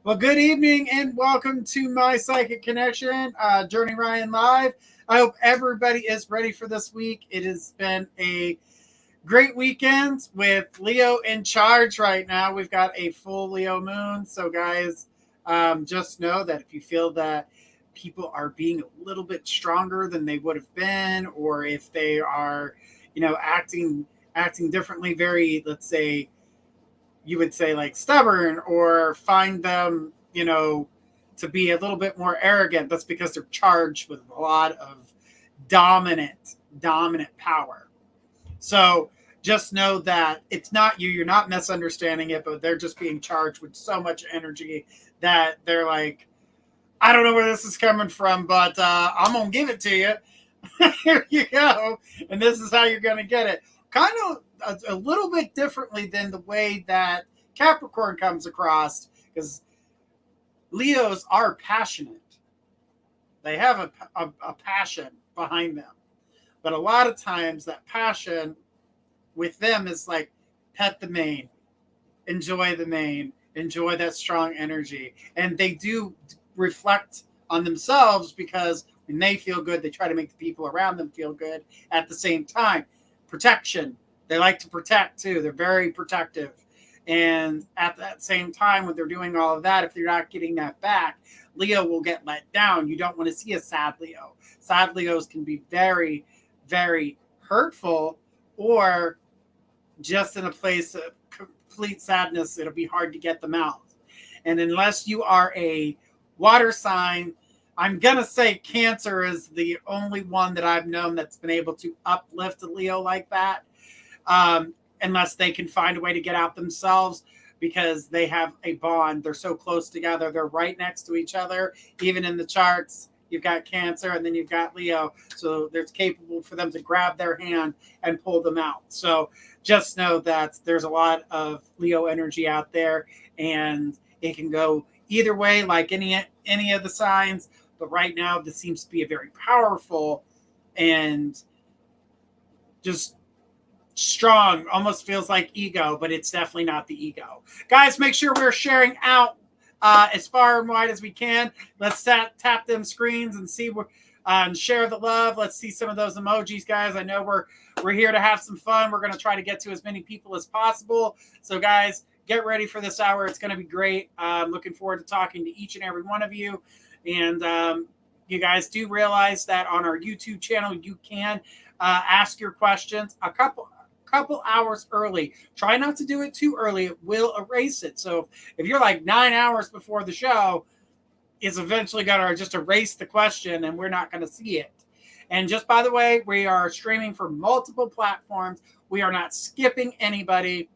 Well, good evening and welcome to my Psychic Connection Journey Ryan Live. I hope everybody is ready for this week. It has been a great weekend with Leo in charge right now. We've got a full Leo moon. So guys, just know that if you feel that people are being a little bit stronger than they would have been, or if they are, acting differently, very, let's say, you would say like stubborn, or find them, to be a little bit more arrogant, that's because they're charged with a lot of dominant power. So just know that it's not you. You're not misunderstanding it, but they're just being charged with so much energy that they're like, I don't know where this is coming from, but I'm going to give it to you. Here you go. And this is how you're going to get it. Kind of a little bit differently than the way that Capricorn comes across, because Leos are passionate. They have a passion behind them. But a lot of times that passion with them is like, pet the mane, enjoy the mane, enjoy that strong energy. And they do reflect on themselves, because when they feel good, they try to make the people around them feel good at the same time. Protection. They like to protect too. They're very protective. And at that same time, when they're doing all of that, if you're not getting that back, Leo will get let down. You don't want to see a sad Leo. Sad Leos can be very, very hurtful, or just in a place of complete sadness. It'll be hard to get them out. And unless you are a water sign, I'm going to say Cancer is the only one that I've known that's been able to uplift a Leo like that. Unless they can find a way to get out themselves, because they have a bond. They're so close together. They're right next to each other. Even in the charts, you've got Cancer and then you've got Leo. So it's capable for them to grab their hand and pull them out. So just know that there's a lot of Leo energy out there, and it can go either way, like any of the signs. But right now, this seems to be a very powerful and just strong, almost feels like ego, but it's definitely not the ego. Guys, make sure we're sharing out as far and wide as we can. Let's tap them screens and see and share the love. Let's see some of those emojis, guys. I know we're here to have some fun. We're going to try to get to as many people as possible. So guys, get ready for this hour. It's going to be great. Looking forward to talking to each and every one of you. And you guys do realize that on our YouTube channel, you can ask your questions a couple hours early. Try not to do it too early. It will erase it. So if you're like 9 hours before the show, it's eventually going to just erase the question, and we're not going to see it. And just by the way, we are streaming for multiple platforms. We are not skipping anybody.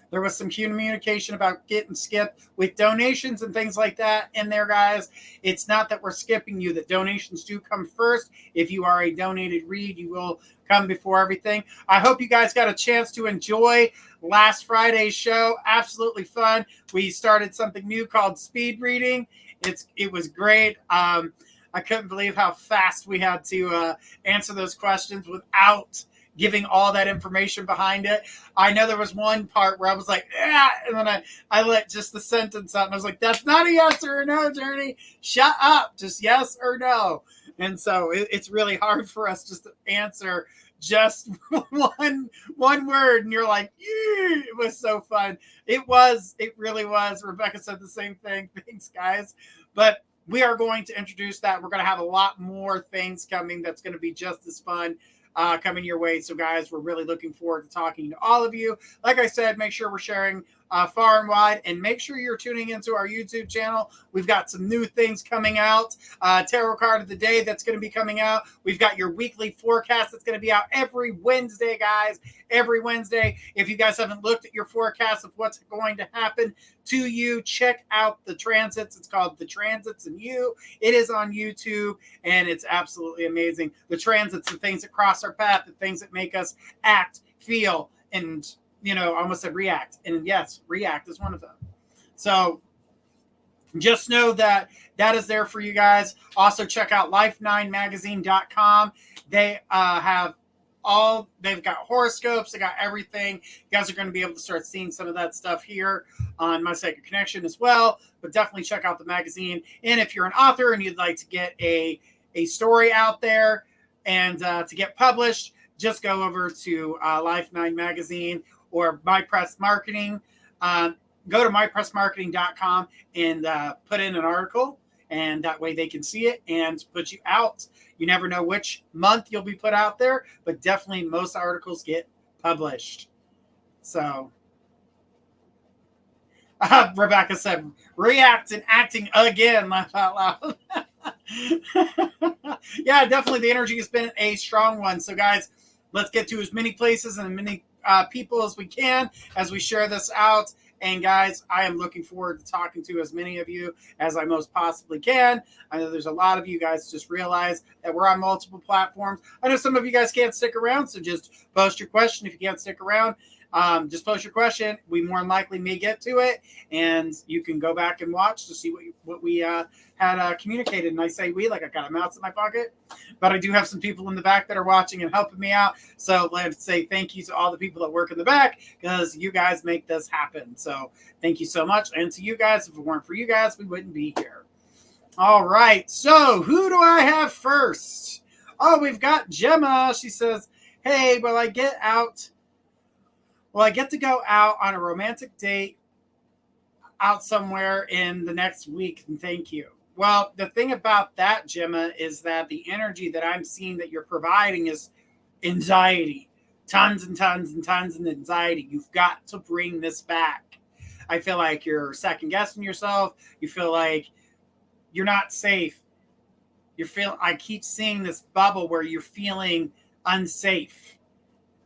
There was some communication about getting skipped with donations and things like that in there, guys. It's not that we're skipping you. The donations do come first. If you are a donated read, you will come before everything. I hope you guys got a chance to enjoy last Friday's show. Absolutely fun. We started something new called speed reading. It was great. I couldn't believe how fast we had to answer those questions without giving all that information behind it. I know there was one part where I was like, yeah, and then I let just the sentence out, and I was like, that's not a yes or a no, Journey. Shut up. Just yes or no. And so it's really hard for us just to answer just one word, and you're like, it was so fun. It really was. Rebecca said the same thing. Thanks, guys. But we are going to introduce that. We're going to have a lot more things coming that's going to be just as fun coming your way. So guys, we're really looking forward to talking to all of you. Like I said, make sure we're sharing far and wide, and make sure you're tuning into our YouTube channel. We've got some new things coming out. Tarot card of the day that's going to be coming out. We've got your weekly forecast that's going to be out every Wednesday, guys. Every Wednesday. If you guys haven't looked at your forecast of what's going to happen to you, check out the transits. It's called The Transits and You. It is on YouTube, and it's absolutely amazing. The transits, the things that cross our path, the things that make us act, feel, And, I almost said react. And yes, react is one of them. So just know that is there for you guys. Also check out life9magazine.com. They they've got horoscopes, they got everything. You guys are going to be able to start seeing some of that stuff here on My Psychic Connection as well. But definitely check out the magazine. And if you're an author and you'd like to get a story out there and to get published, just go over to Life9 Magazine or My Press Marketing. Go to mypressmarketing.com and put in an article, and that way they can see it and put you out. You never know which month you'll be put out there, but definitely most articles get published. So Rebecca said, react and acting again, laugh out loud. Yeah, definitely the energy has been a strong one. So guys, let's get to as many places and many people as we can as we share this out. And guys, I am looking forward to talking to as many of you as I most possibly can. I know there's a lot of you guys just realize that we're on multiple platforms. I know some of you guys can't stick around, so just post your question. If you can't stick around, just post your question. We more than likely may get to it, and you can go back and watch to see what we had communicated. And I say we, like I got a mouse in my pocket, but I do have some people in the back that are watching and helping me out. So let's say thank you to all the people that work in the back, because you guys make this happen. So thank you so much. And to you guys, if it weren't for you guys, we wouldn't be here. All right. So who do I have first? Oh, we've got Gemma. She says, hey, will I get to go out on a romantic date out somewhere in the next week? And thank you. Well, the thing about that, Gemma, is that the energy that I'm seeing that you're providing is anxiety. Tons and tons and tons of anxiety. You've got to bring this back. I feel like you're second guessing yourself. You feel like you're not safe. I keep seeing this bubble where you're feeling unsafe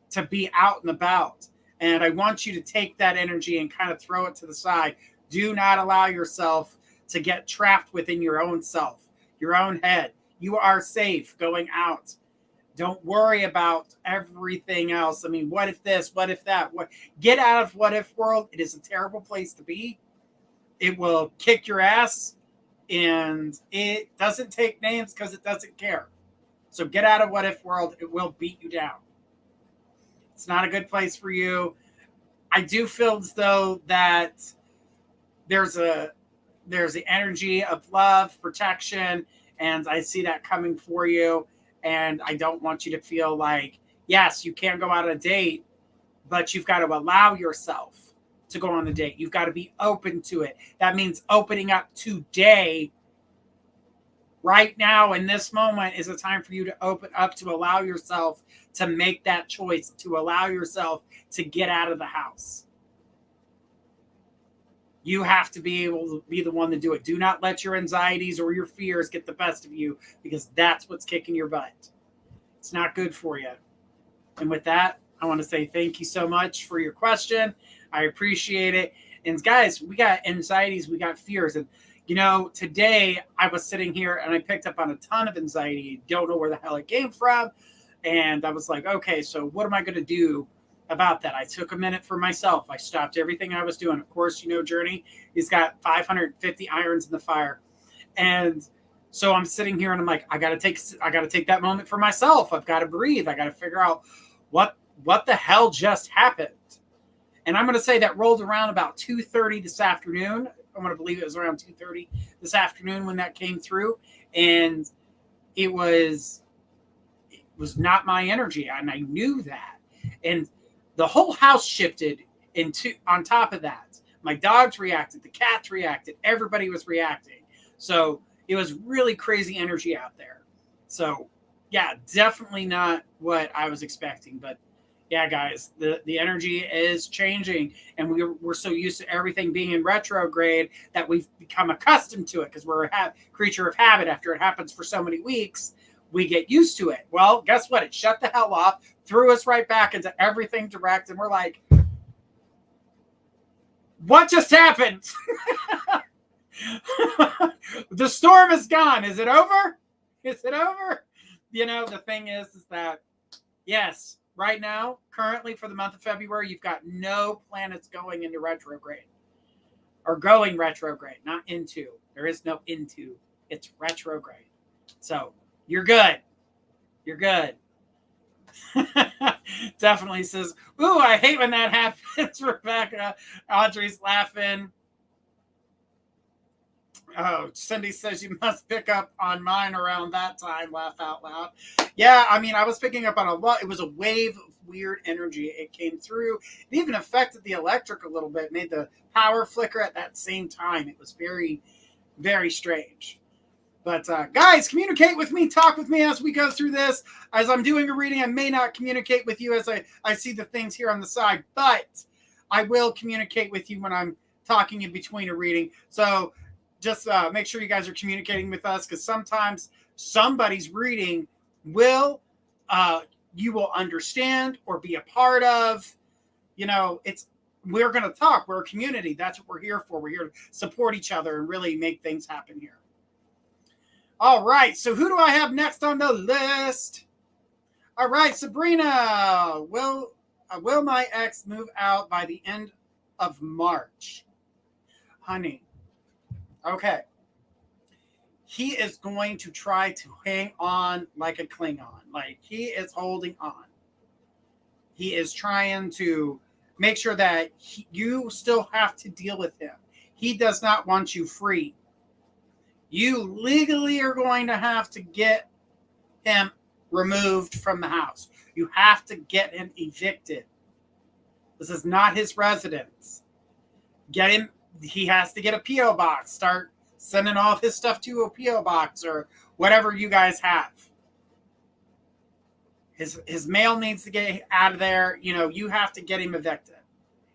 to be out and about. And I want you to take that energy and kind of throw it to the side. Do not allow yourself to get trapped within your own self, your own head. You are safe going out. Don't worry about everything else. I mean, what if this? What if that? Get out of what if world. It is a terrible place to be. It will kick your ass, and it doesn't take names because it doesn't care. So get out of what if world. It will beat you down. It's not a good place for you. I do feel as though that there's the energy of love, protection, and I see that coming for you. And I don't want you to feel like, yes, you can go out on a date, but you've got to allow yourself to go on a date. You've got to be open to it. That means opening up today. Right now, in this moment, is a time for you to open up, to allow yourself to make that choice, to allow yourself to get out of the house. You have to be able to be the one to do it. Do not let your anxieties or your fears get the best of you, because that's what's kicking your butt. It's not good for you. And with that, I want to say thank you so much for your question. I appreciate it. And guys, we got anxieties, we got fears. And today I was sitting here and I picked up on a ton of anxiety. Don't know where the hell it came from. And I was like, okay, so what am I going to do about that? I took a minute for myself. I stopped everything I was doing. Of course, Journey, he's got 550 irons in the fire. And so I'm sitting here and I'm like, I got to take that moment for myself. I've got to breathe. I got to figure out what the hell just happened. And I'm going to say that rolled around about 2:30 this afternoon. I'm going to believe it was around 2:30 this afternoon when that came through. And it was not my energy. And I knew that. And the whole house shifted on top of that. My dogs reacted. The cats reacted. Everybody was reacting. So it was really crazy energy out there. So yeah, definitely not what I was expecting. But yeah, guys, the energy is changing, and we're so used to everything being in retrograde that we've become accustomed to it, because we're a creature of habit. After it happens for so many weeks, we get used to it. Well, guess what? It shut the hell off, threw us right back into everything direct, and we're like, what just happened? The storm is gone. Is it over? Is it over? The thing is that, yes, right now, currently for the month of February, you've got no planets going into retrograde. Or going retrograde, not into. There is no into. It's retrograde. So you're good. You're good. Definitely says, ooh, I hate when that happens, Rebecca. Audrey's laughing. Oh, Cindy says you must pick up on mine around that time. Laugh out loud. Yeah, I mean, I was picking up on a lot. It was a wave of weird energy. It came through. It even affected the electric a little bit, made the power flicker at that same time. It was very, very strange. But guys, communicate with me, talk with me as we go through this. As I'm doing a reading, I may not communicate with you as I see the things here on the side, but I will communicate with you when I'm talking in between a reading. So just make sure you guys are communicating with us, because sometimes somebody's reading will you will understand or be a part of. You know, we're going to talk. We're a community. That's what we're here for. We're here to support each other and really make things happen here. All right, so who do I have next on the list? All right, Sabrina. Will my ex move out by the end of March? Honey, okay. He is going to try to hang on like a Klingon. Like, he is holding on. He is trying to make sure that you still have to deal with him. He does not want you free. You legally are going to have to get him removed from the house. You have to get him evicted. This is not his residence. Get him. He has to get a P.O. box. Start sending all of his stuff to a P.O. box or whatever you guys have. His mail needs to get out of there. You know, you have to get him evicted.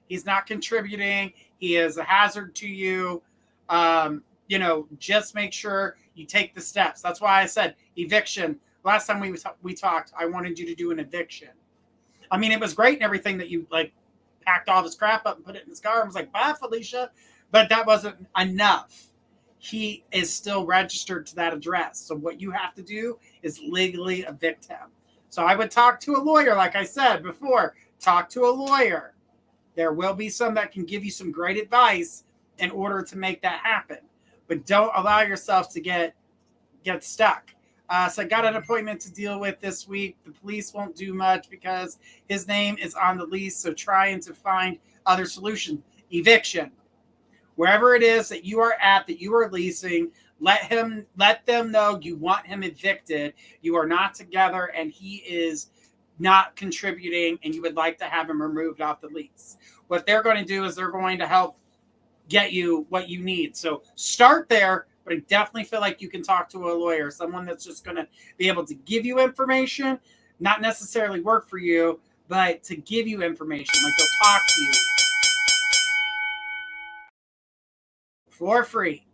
He's not contributing. He is a hazard to you. You know, just make sure you take the steps. That's why I said eviction. Last time we talked, I wanted you to do an eviction. I mean, it was great and everything that you like packed all his crap up and put it in his car and was like, bye, Felicia. But that wasn't enough. He is still registered to that address. So what you have to do is legally evict him. So I would talk to a lawyer, like I said before. Talk to a lawyer. There will be some that can give you some great advice in order to make that happen. But don't allow yourself to get stuck. So I got an appointment to deal with this week. The police won't do much because his name is on the lease. So trying to find other solutions. Eviction. Wherever it is that you are at, that you are leasing, let them know you want him evicted. You are not together and he is not contributing and you would like to have him removed off the lease. What they're going to do is they're going to help get you what you need. So start there, but I definitely feel like you can talk to a lawyer, someone that's just going to be able to give you information, not necessarily work for you, but to give you information. Like, they'll talk to you for free.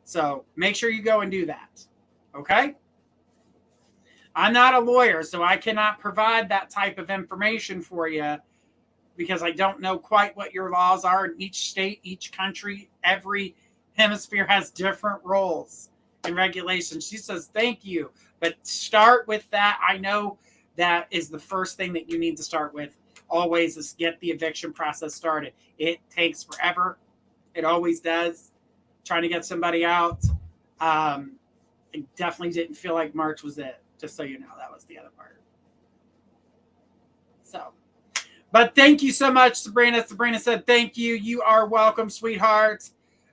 So make sure you go and do that. Okay? I'm not a lawyer, so I cannot provide that type of information for you, because I don't know quite what your laws are in each state, each country. Every hemisphere has different rules and regulations. She says, thank you. But start with that. I know that is the first thing that you need to start with. Always is get the eviction process started. It takes forever. It always does. Trying to get somebody out. I definitely didn't feel like March was it. Just so you know, that was the other part. So. But thank you so much, Sabrina. Sabrina said, thank you. You are welcome, sweetheart.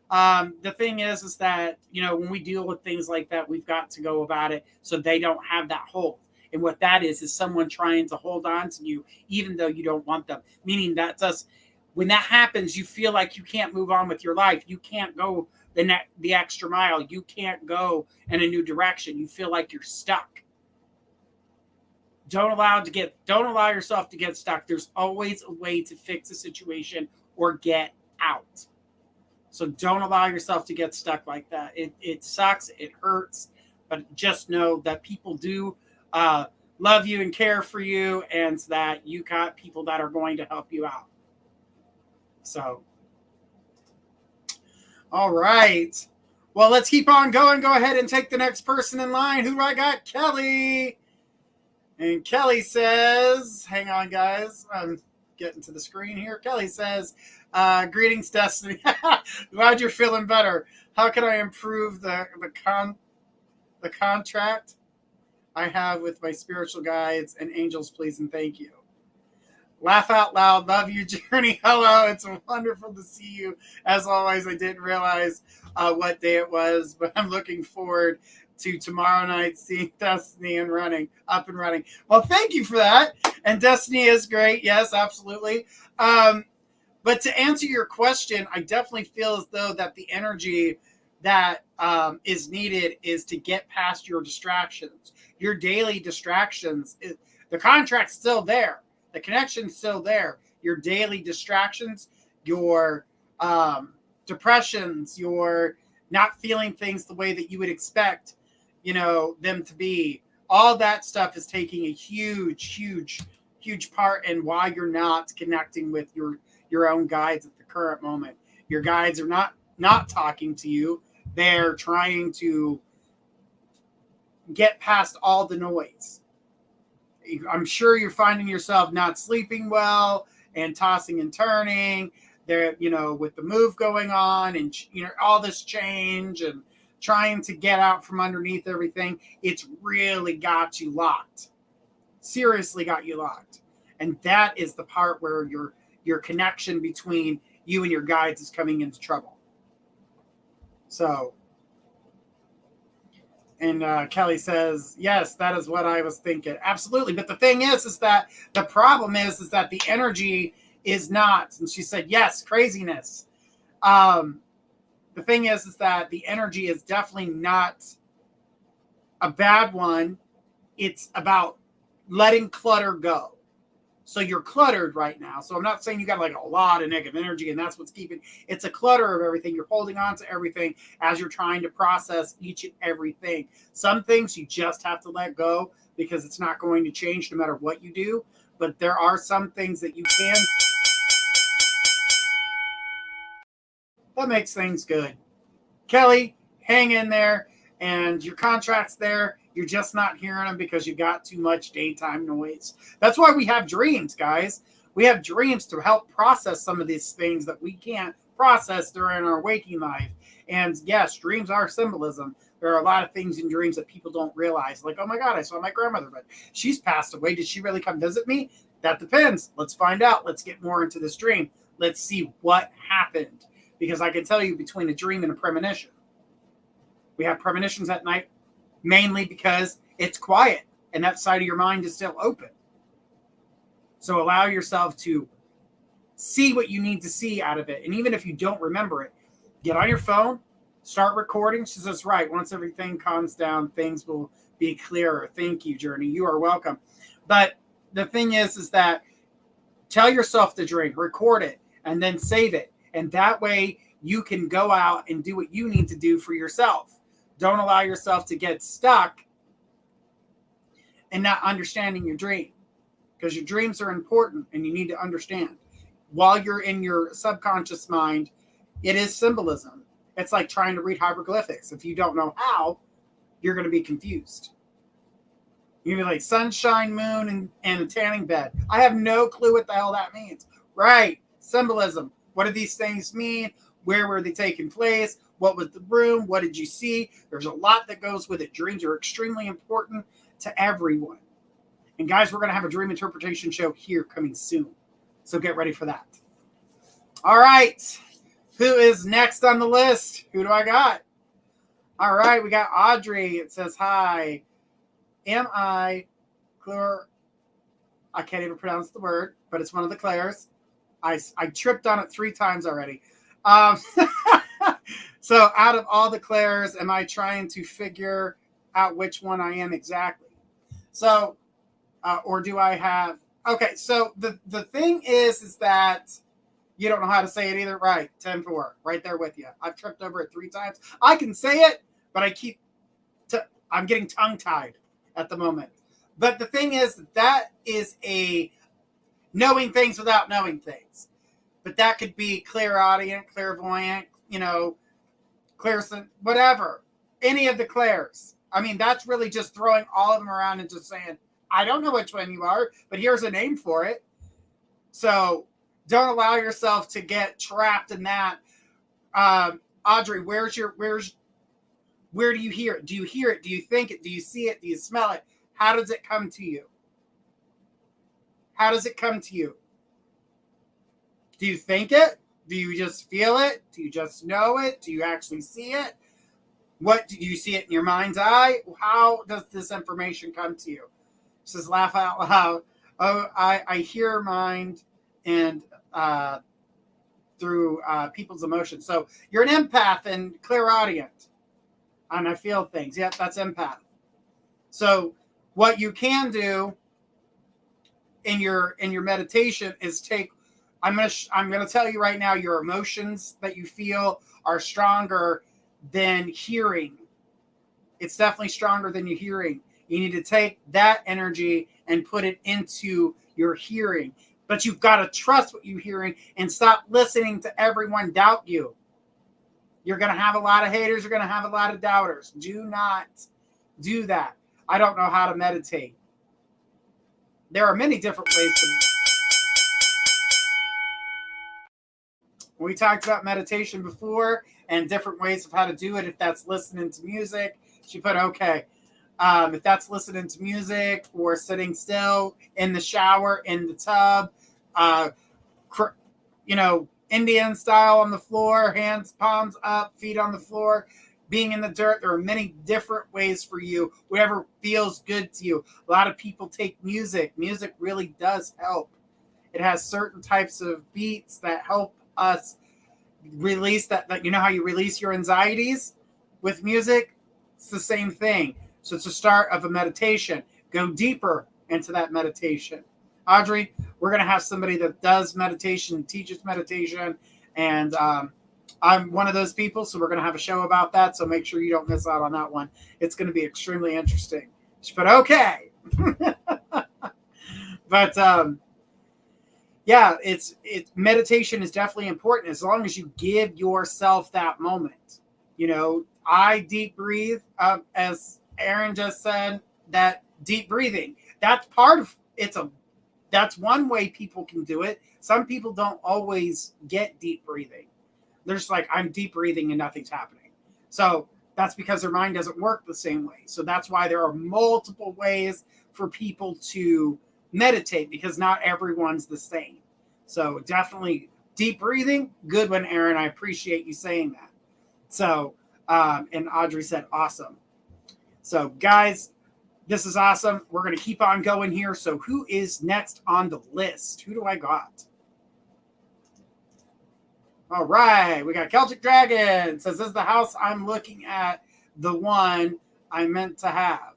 The thing is that, you know, when we deal with things like that, we've got to go about it so they don't have that hold. And what that is someone trying to hold on to you, even though you don't want them. Meaning that when that happens, you feel like you can't move on with your life. You can't go the extra mile. You can't go in a new direction. You feel like you're stuck. Don't allow yourself to get stuck. There's always a way to fix a situation or get out. So don't allow yourself to get stuck like that. It sucks. It hurts. But just know that people do love you and care for you, and that you got people that are going to help you out. So, all right. Well, let's keep on going. Go ahead and take the next person in line. Who do I got? Kelly. And Kelly says, hang on, guys. I'm getting to the screen here. Kelly says, greetings, Destiny. Glad you're feeling better. How can I improve the contract I have with my spiritual guides and angels, please and thank you? Laugh out loud. Love you, Journey. Hello. It's wonderful to see you. As always, I didn't realize what day it was, but I'm looking forward to tomorrow night seeing Destiny up and running. Well, thank you for that. And Destiny is great. Yes, absolutely. But to answer your question, I definitely feel as though that the energy that is needed is to get past your distractions, your daily distractions. The contract's still there. The connection's still there. Your daily distractions, your depressions, your not feeling things the way that you would expect, them to be. All that stuff is taking a huge part in why you're not connecting with your own guides at the current moment. Your guides are not talking to you. They're trying to get past all the noise. I'm sure you're finding yourself not sleeping well and tossing and turning there, with the move going on and, all this change and trying to get out from underneath everything. It's really got you locked. Seriously got you locked. And that is the part where your connection between you and your guides is coming into trouble. So, and Kelly says, yes, that is what I was thinking. Absolutely. But the thing is that the problem is that the energy is not. And she said, yes, craziness. The thing is that the energy is definitely not a bad one. It's about letting clutter go. So you're cluttered right now. So I'm not saying you got like a lot of negative energy and that's what's keeping. It's a clutter of everything. You're holding on to everything as you're trying to process each and everything. Some things you just have to let go because it's not going to change no matter what you do. But there are some things that you can. That makes things good. Kelly, hang in there. And your contract's there. You're just not hearing them because you got too much daytime noise. That's why we have dreams, guys. We have dreams to help process some of these things that we can't process during our waking life. And yes, dreams are symbolism. There are a lot of things in dreams that people don't realize. Like, oh my God, I saw my grandmother, but she's passed away. Did she really come visit me? That depends. Let's find out. Let's get more into this dream. Let's see what happened. Because I can tell you between a dream and a premonition. We have premonitions at night mainly because it's quiet and that side of your mind is still open. So allow yourself to see what you need to see out of it. And even if you don't remember it, get on your phone, start recording. She says, right, once everything calms down, things will be clearer. Thank you, Journey. You are welcome. But the thing is that tell yourself the dream, record it, and then save it. And that way you can go out and do what you need to do for yourself. Don't allow yourself to get stuck and not understanding your dream, because your dreams are important and you need to understand. While you're in your subconscious mind, it is symbolism. It's like trying to read hieroglyphics. If you don't know how, you're going to be confused. You're going to be like sunshine, moon, and a tanning bed. I have no clue what the hell that means. Right. Symbolism. What do these things mean? Where were they taking place? What was the room? What did you see? There's a lot that goes with it. Dreams are extremely important to everyone. And guys, we're going to have a dream interpretation show here coming soon. So get ready for that. All right. Who is next on the list? Who do I got? All right. We got Audrey. It says, hi. Am I Claire? I can't even pronounce the word, but it's one of the Claires. I tripped on it 3 times already. So out of all the Claires, am I trying to figure out which one I am exactly? So, or do I have, okay. So the thing is that you don't know how to say it either. Right. 10-4 right there with you. I've tripped over it 3 times. I can say it, but I'm getting tongue tied at the moment. But the thing is that is a knowing things without knowing things. But that could be clairaudient, clairvoyant, clairsent, whatever. Any of the clairs. I mean, that's really just throwing all of them around and just saying, I don't know which one you are, but here's a name for it. So don't allow yourself to get trapped in that. Audrey, where do you hear it? Do you hear it? Do you think it? Do you see it? Do you smell it? How does it come to you? How does it come to you? Do you think it? Do you just feel it? Do you just know it? Do you actually see it? What do you see it in your mind's eye? How does this information come to you? It says, laugh out loud. Oh, I hear mind and through people's emotions. So you're an empath and clairaudient. And I feel things. Yep, that's empath. So what you can do in your meditation is take. I'm gonna tell you right now, your emotions that you feel are stronger than hearing. It's definitely stronger than you hearing. You need to take that energy and put it into your hearing. But you've got to trust what you're hearing and stop listening to everyone doubt you. You're going to have a lot of haters. You're going to have a lot of doubters. Do not do that. I don't know how to meditate. There are many different ways to. We talked about meditation before and different ways of how to do it. If that's listening to music, she put okay. If that's listening to music or sitting still in the shower, in the tub, Indian style on the floor, hands, palms up, feet on the floor, being in the dirt. There are many different ways for you, whatever feels good to you. A lot of people take music. Music really does help. It has certain types of beats that help us release that. You know how you release your anxieties with music? It's the same thing. So it's a start of a meditation. Go deeper into that meditation. Audrey, we're going to have somebody that does meditation, teaches meditation, and I'm one of those people, so we're going to have a show about that, so make sure you don't miss out on that one. It's going to be extremely interesting. But okay. But yeah, meditation is definitely important as long as you give yourself that moment. I deep breathe, as Aaron just said, that deep breathing. That's part of that's one way people can do it. Some people don't always get deep breathing. They're just like, I'm deep breathing and nothing's happening. So that's because their mind doesn't work the same way. So that's why there are multiple ways for people to meditate, because not everyone's the same. So definitely deep breathing, good one, Aaron. I appreciate you saying that. So, and Audrey said, awesome. So guys, this is awesome. We're going to keep on going here. So who is next on the list? Who do I got? All right. We got Celtic Dragon. Says, this is the house I'm looking at, the one I meant to have.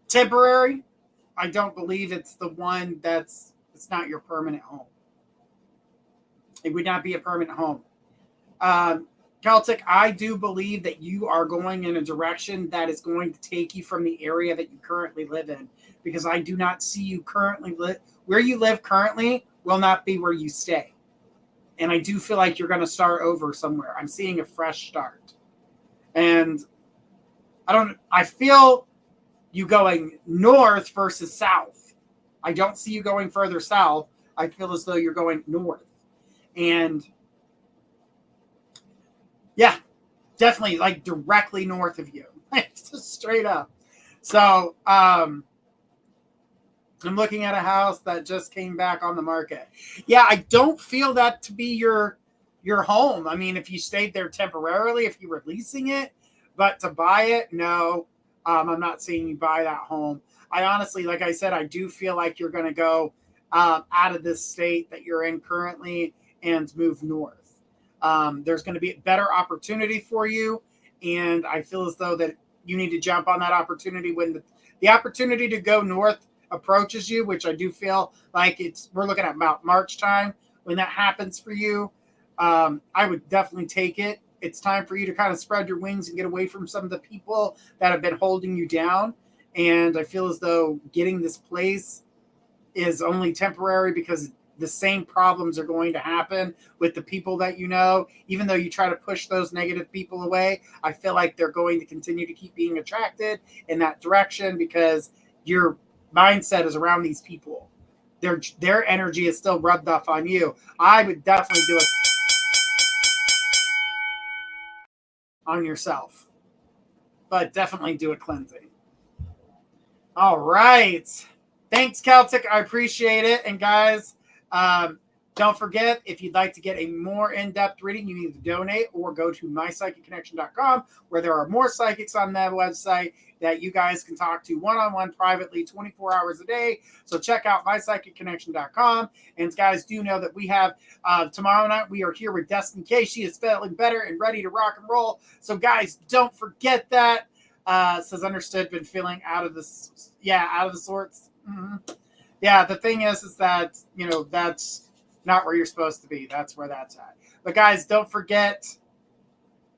Temporary. I don't believe it's the one it's not your permanent home. It would not be a permanent home. Celtic, I do believe that you are going in a direction that is going to take you from the area that you currently live in, because I do not see you currently where you live currently will not be where you stay. And I do feel like you're going to start over somewhere. I'm seeing a fresh start. And I feel you going north versus south. I don't see you going further south. I feel as though you're going north. And yeah, definitely like directly north of you. Just straight up. So I'm looking at a house that just came back on the market. Yeah, I don't feel that to be your home. I mean, if you stayed there temporarily, if you were leasing it, but to buy it, no. I'm not seeing you buy that home. I honestly, like I said, I do feel like you're going to go out of this state that you're in currently and move north. There's going to be a better opportunity for you. And I feel as though that you need to jump on that opportunity when the opportunity to go north approaches you, which I do feel like we're looking at about March time when that happens for you. I would definitely take it. It's time for you to kind of spread your wings and get away from some of the people that have been holding you down. And I feel as though getting this place is only temporary because the same problems are going to happen with the people that you know. Even though you try to push those negative people away, I feel like they're going to continue to keep being attracted in that direction because your mindset is around these people. Their energy is still rubbed off on you. I would definitely do it on yourself, but definitely do a cleansing. All right. Thanks, Celtic. I appreciate it. And guys, don't forget, if you'd like to get a more in-depth reading, you either donate or go to mypsychicconnection.com, where there are more psychics on that website that you guys can talk to one-on-one privately 24 hours a day. So check out mypsychicconnection.com. And guys, do know that we have tomorrow night, we are here with Destiny K. She is feeling better and ready to rock and roll. So guys, don't forget that. Says understood, been feeling out of the sorts. Mm-hmm. Yeah, the thing is that, that's not where you're supposed to be. That's where that's at. But guys, don't forget.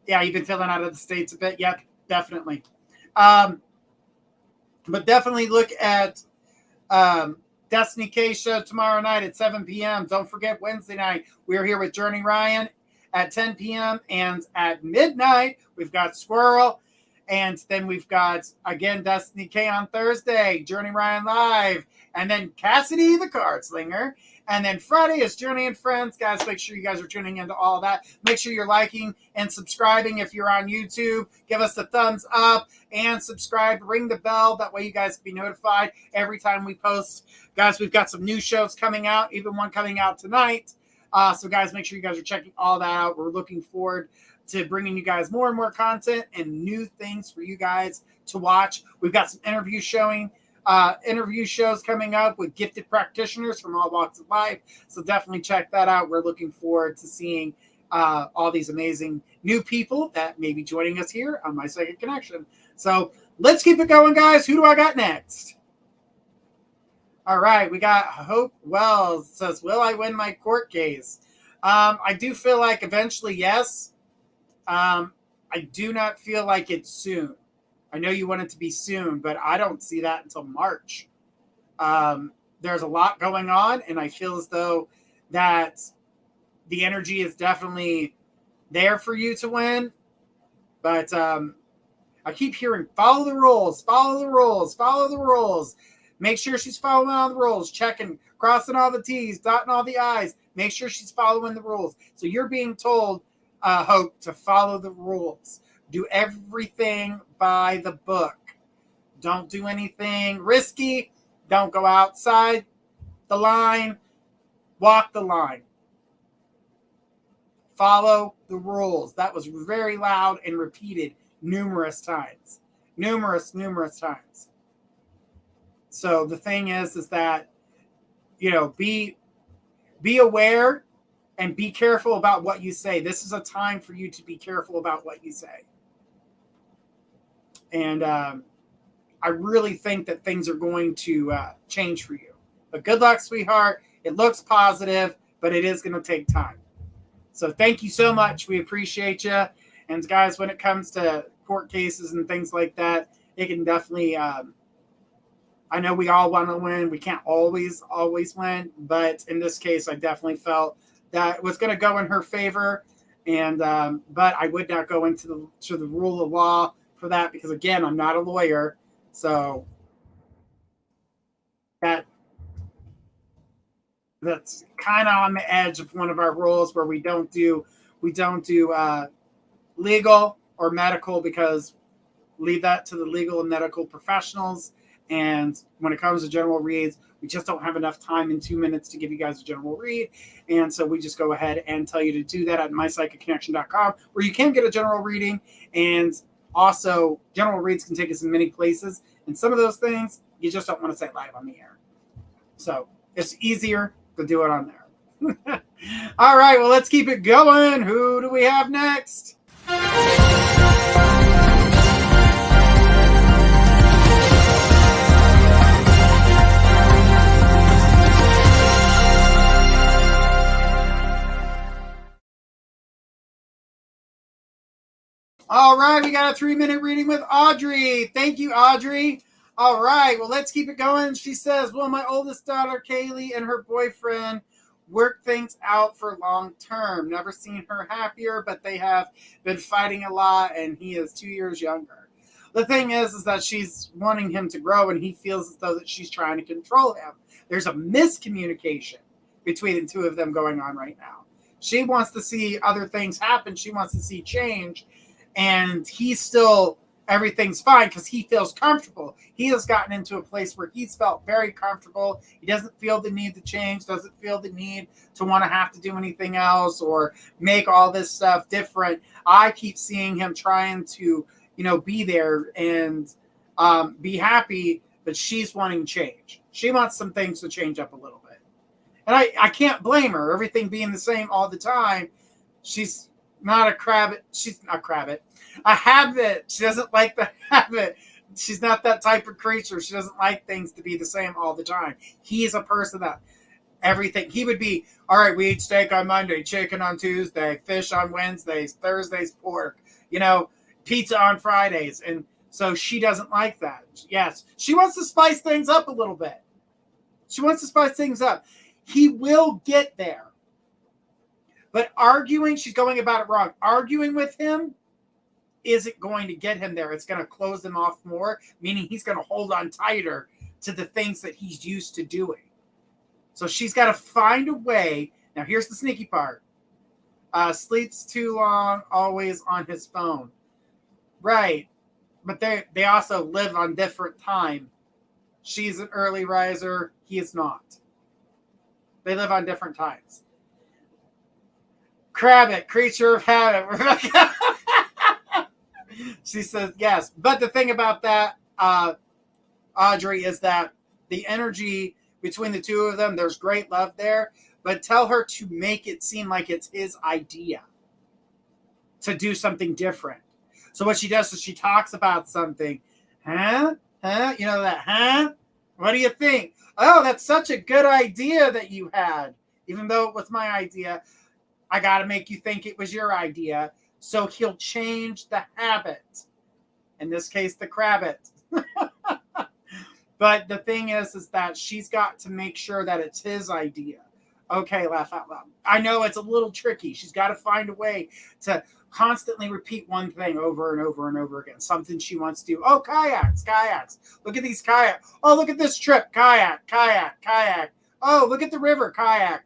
Yeah, you've been feeling out of the States a bit. Yep, definitely. But definitely look at Destiny K show tomorrow night at 7 p.m. Don't forget Wednesday night. We're here with Journey Ryan at 10 p.m. And at midnight, we've got Squirrel. And then we've got, again, Destiny K on Thursday, Journey Ryan Live. And then Cassidy the Card Slinger. And then Friday is Journey and Friends. Guys, make sure you guys are tuning into all that. Make sure you're liking and subscribing if you're on YouTube. Give us a thumbs up and subscribe. Ring the bell. That way you guys can be notified every time we post. Guys, we've got some new shows coming out, even one coming out tonight. So, guys, make sure you guys are checking all that out. We're looking forward to bringing you guys more and more content and new things for you guys to watch. We've got some interview shows coming up with gifted practitioners from all walks of life. So definitely check that out. We're looking forward to seeing all these amazing new people that may be joining us here on My Psychic Connection. So let's keep it going, guys. Who do I got next? All right, we got Hope Wells. Says, will I win my court case? I do feel like eventually, yes. I do not feel like it's soon. I know you want it to be soon, but I don't see that until March. There's a lot going on, and I feel as though that the energy is definitely there for you to win. But I keep hearing, follow the rules, follow the rules, follow the rules. Make sure she's following all the rules, checking, crossing all the T's, dotting all the I's. Make sure she's following the rules. So you're being told, Hope, to follow the rules. Do everything by the book. Don't do anything risky. Don't go outside the line. Walk the line. Follow the rules. That was very loud and repeated numerous times. Numerous times. So the thing is that, be aware and be careful about what you say. This is a time for you to be careful about what you say. And I really think that things are going to change for you. But good luck, sweetheart. It looks positive, but it is going to take time. So thank you so much. We appreciate you. And guys, when it comes to court cases and things like that, it can definitely, I know we all want to win. We can't always win. But in this case, I definitely felt that it was going to go in her favor. And but I would not go into the rule of law for that because, again, I'm not a lawyer. So that's kind of on the edge of one of our rules where we don't do legal or medical, because leave that to the legal and medical professionals. And when it comes to general reads, we just don't have enough time in 2 minutes to give you guys a general read. And so we just go ahead and tell you to do that at mypsychicconnection.com, where you can get a general reading. And also, general reads can take us in many places. And some of those things, you just don't want to say live on the air. So it's easier to do it on there. All right, well, let's keep it going. Who do we have next? All right, we got a 3-minute reading with Audrey. Thank you, Audrey. All right, well, let's keep it going. She says, will my oldest daughter, Kaylee, and her boyfriend work things out for long term. Never seen her happier, but they have been fighting a lot, and he is 2 years younger. The thing is that she's wanting him to grow, and he feels as though that she's trying to control him. There's a miscommunication between the two of them going on right now. She wants to see other things happen. She wants to see change, and he's still, everything's fine because he feels comfortable. He has gotten into a place where he's felt very comfortable. He doesn't feel the need to change, doesn't feel the need to want to have to do anything else or make all this stuff different. I keep seeing him trying to, be there and be happy, but she's wanting change. She wants some things to change up a little bit. And I can't blame her. Everything being the same all the time. She's not a crabbit. She's not crabbit. A habit. She doesn't like the habit. She's not that type of creature. She doesn't like things to be the same all the time. He's a person that everything, he would be, all right, we eat steak on Monday, chicken on Tuesday, fish on Wednesdays, Thursdays, pork, pizza on Fridays. And so she doesn't like that. Yes, she wants to spice things up a little bit. She wants to spice things up. He will get there. But arguing, she's going about it wrong. Arguing with him isn't going to get him there. It's going to close him off more, meaning he's going to hold on tighter to the things that he's used to doing. So she's got to find a way. Now, here's the sneaky part. Sleeps too long, always on his phone. Right. But they also live on different time. She's an early riser. He is not. They live on different times. Crabbit, creature of habit. Rebecca. She says yes. But the thing about that, Audrey, is that the energy between the two of them, there's great love there. But tell her to make it seem like it's his idea to do something different. So what she does is she talks about something. Huh? That, huh? What do you think? Oh, that's such a good idea that you had. Even though it was my idea, I got to make you think it was your idea. So he'll change the habit. In this case, the crabbit. But the thing is that she's got to make sure that it's his idea. Okay, laugh out loud. I know it's a little tricky. She's got to find a way to constantly repeat one thing over and over and over again. Something she wants to do. Oh, kayaks. Look at these kayaks. Oh, look at this trip. Kayak. Oh, look at the river. Kayak.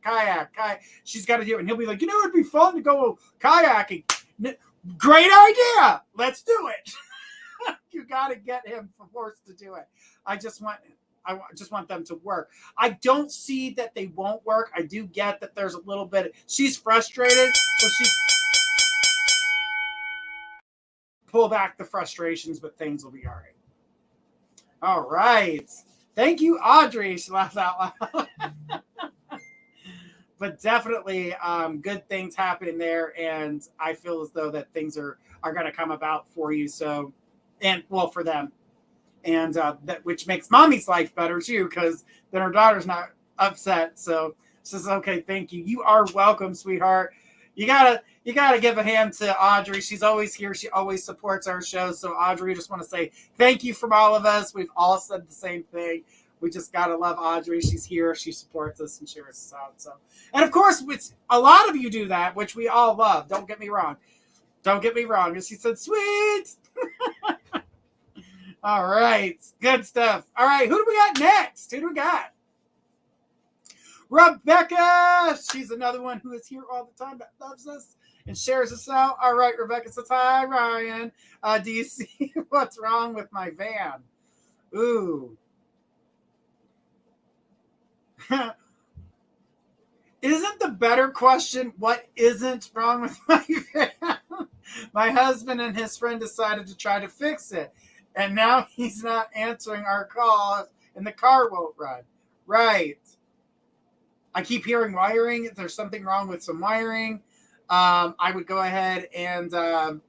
She's got to do it. And he'll be like, it'd be fun to go kayaking. Great idea. Let's do it. You got to get him forced to do it. I just want them to work. I don't see that they won't work. I do get that there's a little bit. She's frustrated, so she's pull back the frustrations, but things will be all right. All right. Thank you, Audrey. She laughed out loud. But definitely good things happening there, and I feel as though that things are going to come about for you. So, and well, for them. And that which makes mommy's life better too, because then her daughter's not upset. So she says, okay, thank you. You are welcome, sweetheart. You gotta give a hand to Audrey. She's always here. She always supports our show. So Audrey, just want to say thank you from all of us. We've all said the same thing. We just gotta love Audrey. She's here. She supports us and shares us out. So, and of course, a lot of you do that, which we all love. Don't get me wrong. And she said, sweet. All right. Good stuff. All right. Who do we got next? Rebecca. She's another one who is here all the time that loves us and shares us out. All right. Rebecca says, hi, Ryan. Do you see what's wrong with my van? Ooh. Isn't the better question, what isn't wrong with my van? My husband and his friend decided to try to fix it. And now he's not answering our calls, and the car won't run. Right. I keep hearing wiring. If there's something wrong with some wiring, I would go ahead and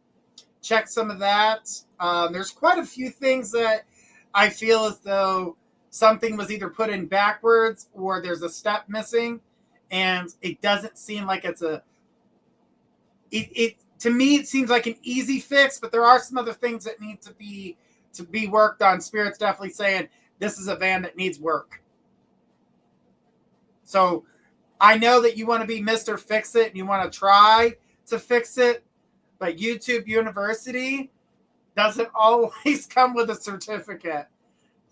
check some of that. There's quite a few things that I feel as though something was either put in backwards or there's a step missing, and it doesn't seem like it's to me, it seems like an easy fix, but there are some other things that need to be worked on. Spirit's definitely saying this is a van that needs work. So I know that you want to be Mr. Fix It and you want to try to fix it, but YouTube University doesn't always come with a certificate.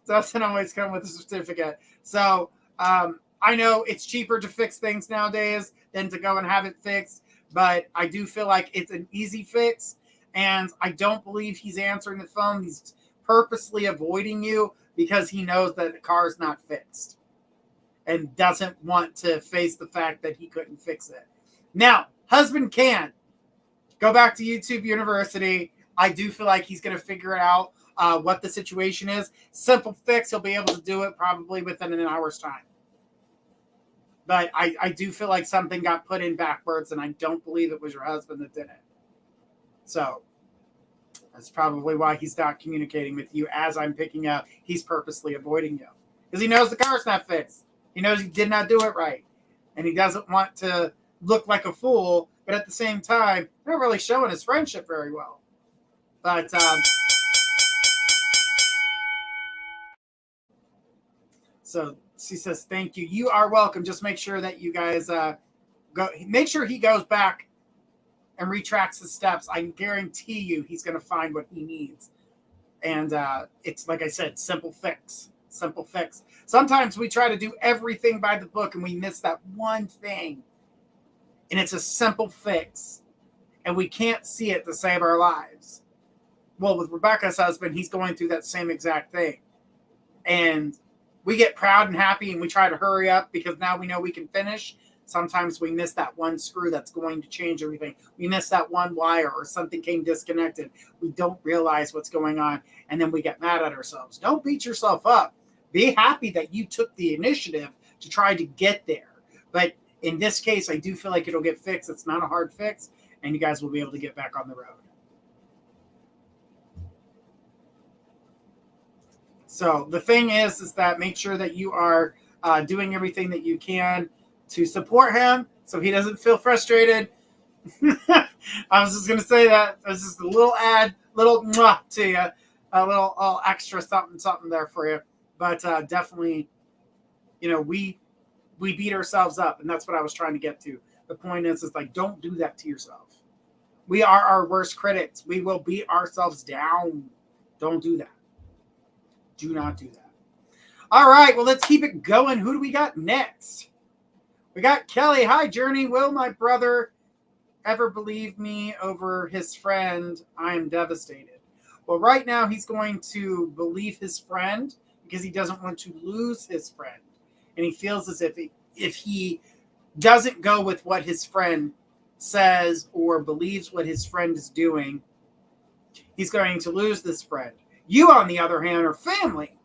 Doesn't always come with a certificate. So I know it's cheaper to fix things nowadays than to go and have it fixed, but I do feel like it's an easy fix, and I don't believe he's answering the phone. He's purposely avoiding you because he knows that the car is not fixed and doesn't want to face the fact that he couldn't fix it. Now, husband can go back to YouTube University. I do feel like he's going to figure out what the situation is. Simple fix. He'll be able to do it probably within an hour's time. But I do feel like something got put in backwards, and I don't believe it was your husband that did it. So that's probably why he's not communicating with you. As I'm picking up, he's purposely avoiding you because he knows the car's not fixed. He knows he did not do it right, and he doesn't want to look like a fool. But at the same time, not really showing his friendship very well. But so she says, "Thank you. You are welcome. Just make sure that you guys go. Make sure he goes back and retracts his steps. I guarantee you, he's going to find what he needs. And it's like I said, simple fix. Simple fix. Sometimes we try to do everything by the book, and we miss that one thing. And it's a simple fix, and we can't see it to save our lives. Well, with Rebecca's husband, he's going through that same exact thing. And we get proud and happy, and we try to hurry up because now we know we can finish. Sometimes we miss that one screw that's going to change everything. We miss that one wire, or something came disconnected. We don't realize what's going on, and then we get mad at ourselves. Don't beat yourself up. Be happy that you took the initiative to try to get there. But in this case, I do feel like it'll get fixed. It's not a hard fix, and you guys will be able to get back on the road. So the thing is that make sure that you are doing everything that you can to support him so he doesn't feel frustrated. I was just going to say that. It was just a little add, little mwah to you, a little extra something there for you. But definitely, we beat ourselves up, and that's what I was trying to get to. The point is like, don't do that to yourself. We are our worst critics. We will beat ourselves down. Don't do that. Do not do that. All right, well, let's keep it going. Who do we got next? We got Kelly. Hi, Journey. Will my brother ever believe me over his friend? I am devastated. Well, right now he's going to believe his friend because he doesn't want to lose his friend. And he feels as if he doesn't go with what his friend says or believes what his friend is doing, he's going to lose this friend. You, on the other hand, are family.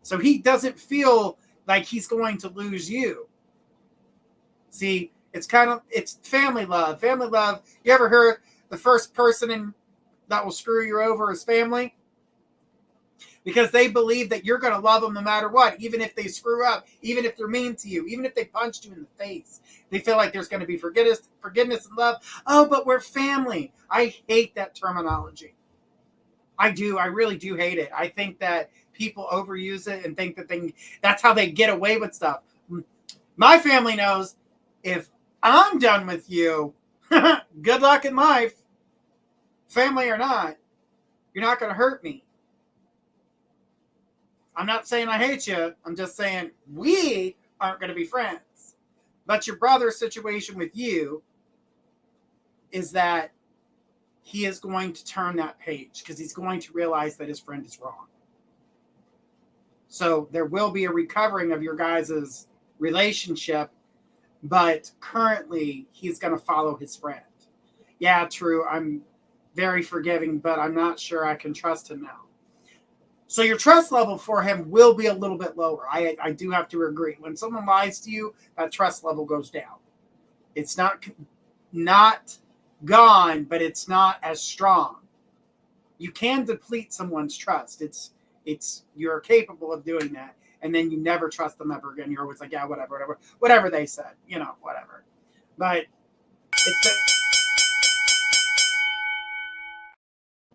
So he doesn't feel like he's going to lose you. See, it's family love. Family love. You ever heard the first person that will screw you over is family? Because they believe that you're going to love them no matter what, even if they screw up, even if they're mean to you, even if they punched you in the face. They feel like there's going to be forgiveness and love. Oh, but we're family. I hate that terminology. I do. I really do hate it. I think that people overuse it and think that that's how they get away with stuff. My family knows if I'm done with you, good luck in life, family or not, you're not going to hurt me. I'm not saying I hate you. I'm just saying we aren't going to be friends. But your brother's situation with you is that he is going to turn that page because he's going to realize that his friend is wrong. So there will be a recovering of your guys' relationship, but currently he's going to follow his friend. Yeah, true. I'm very forgiving, but I'm not sure I can trust him now. So your trust level for him will be a little bit lower. I do have to agree. When someone lies to you, that trust level goes down. It's not gone, but it's not as strong. You can deplete someone's trust. You're capable of doing that, and then you never trust them ever again. You're always like, yeah, whatever they said, whatever. But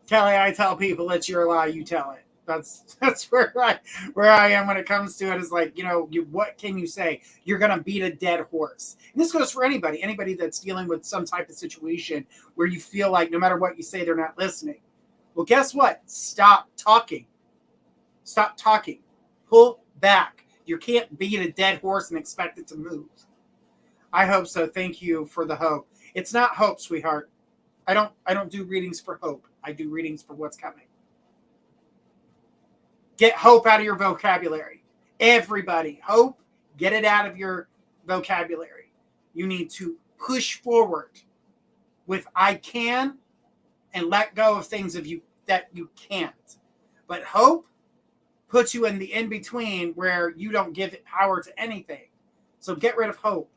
Kelly, I tell people it's your lie, you tell it. That's where I am when it comes to it. Is like, what can you say? You're gonna beat a dead horse. And this goes for anybody that's dealing with some type of situation where you feel like no matter what you say, they're not listening. Well, guess what? Stop talking. Stop talking. Pull back. You can't beat a dead horse and expect it to move. I hope so. Thank you for the hope. It's not hope, sweetheart. I don't do readings for hope. I do readings for what's coming. Get hope out of your vocabulary. Everybody, hope, get it out of your vocabulary. You need to push forward with I can and let go of things of you that you can't. But hope puts you in the in-between where you don't give it power to anything. So get rid of hope.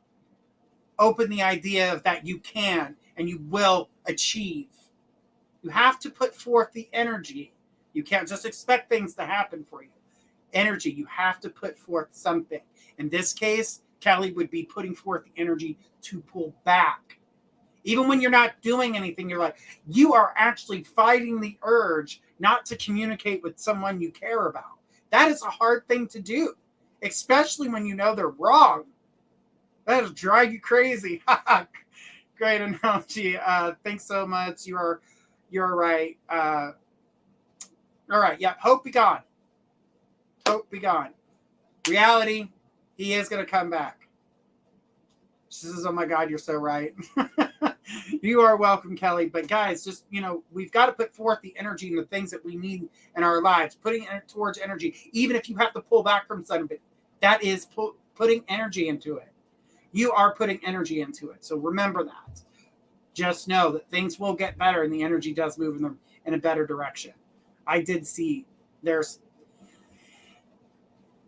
Open the idea of that you can and you will achieve. You have to put forth the energy. You can't just expect things to happen for you. Energy, you have to put forth something. In this case, Kelly would be putting forth the energy to pull back. Even when you're not doing anything, you're like, you are actually fighting the urge not to communicate with someone you care about. That is a hard thing to do, especially when you know they're wrong. That'll drive you crazy. Great analogy. Thanks so much. You're right. All right. Yep. Hope be gone. Hope be gone. Reality, he is going to come back. She says, oh my God, you're so right. You are welcome, Kelly. But guys, just, we've got to put forth the energy and the things that we need in our lives, putting it towards energy, even if you have to pull back from something, that is putting energy into it. You are putting energy into it. So remember that. Just know that things will get better and the energy does move in a better direction. I did see there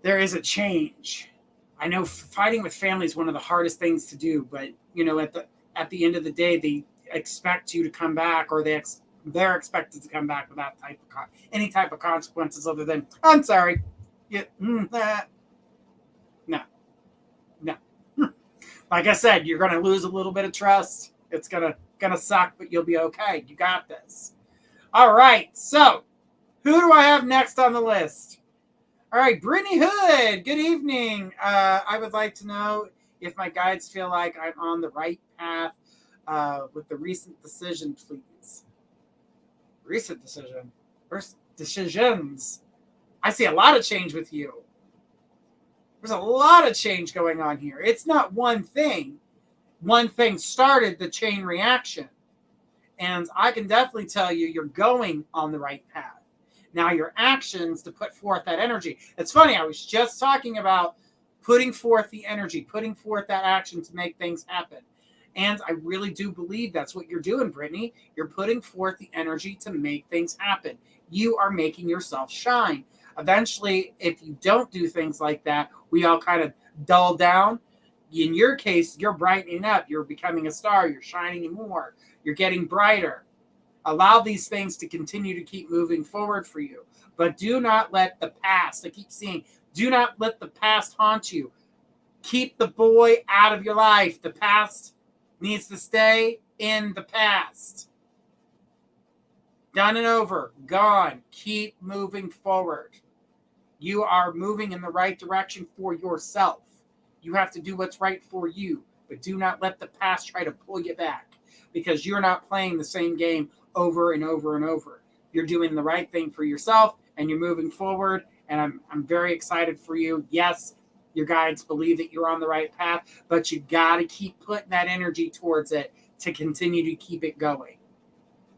is a change. I know fighting with family is one of the hardest things to do, but at the end of the day, they expect you to come back, or they're expected to come back without any type of consequences other than I'm sorry. Yeah, no. Like I said, you're going to lose a little bit of trust. It's gonna suck, but you'll be okay. You got this. All right. So, who do I have next on the list? All right, Brittany Hood. Good evening. I would like to know if my guides feel like I'm on the right path with the recent decision, please. Recent decision. First decisions. I see a lot of change with you. There's a lot of change going on here. It's not one thing. One thing started the chain reaction. And I can definitely tell you, you're going on the right path. Now your actions to put forth that energy. It's funny, I was just talking about putting forth the energy, putting forth that action to make things happen. And I really do believe that's what you're doing, Brittany. You're putting forth the energy to make things happen. You are making yourself shine. Eventually, if you don't do things like that, we all kind of dull down. In your case, you're brightening up. You're becoming a star. You're shining more. You're getting brighter. Allow these things to continue to keep moving forward for you. But do not let the past, I keep seeing, do not let the past haunt you. Keep the boy out of your life. The past needs to stay in the past. Done and over. Gone. Keep moving forward. You are moving in the right direction for yourself. You have to do what's right for you. But do not let the past try to pull you back, because you're not playing the same game over and over and over. You're doing the right thing for yourself, and you're moving forward, and I'm very excited for you. Yes, your guides believe that you're on the right path, but you got to keep putting that energy towards it to continue to keep it going.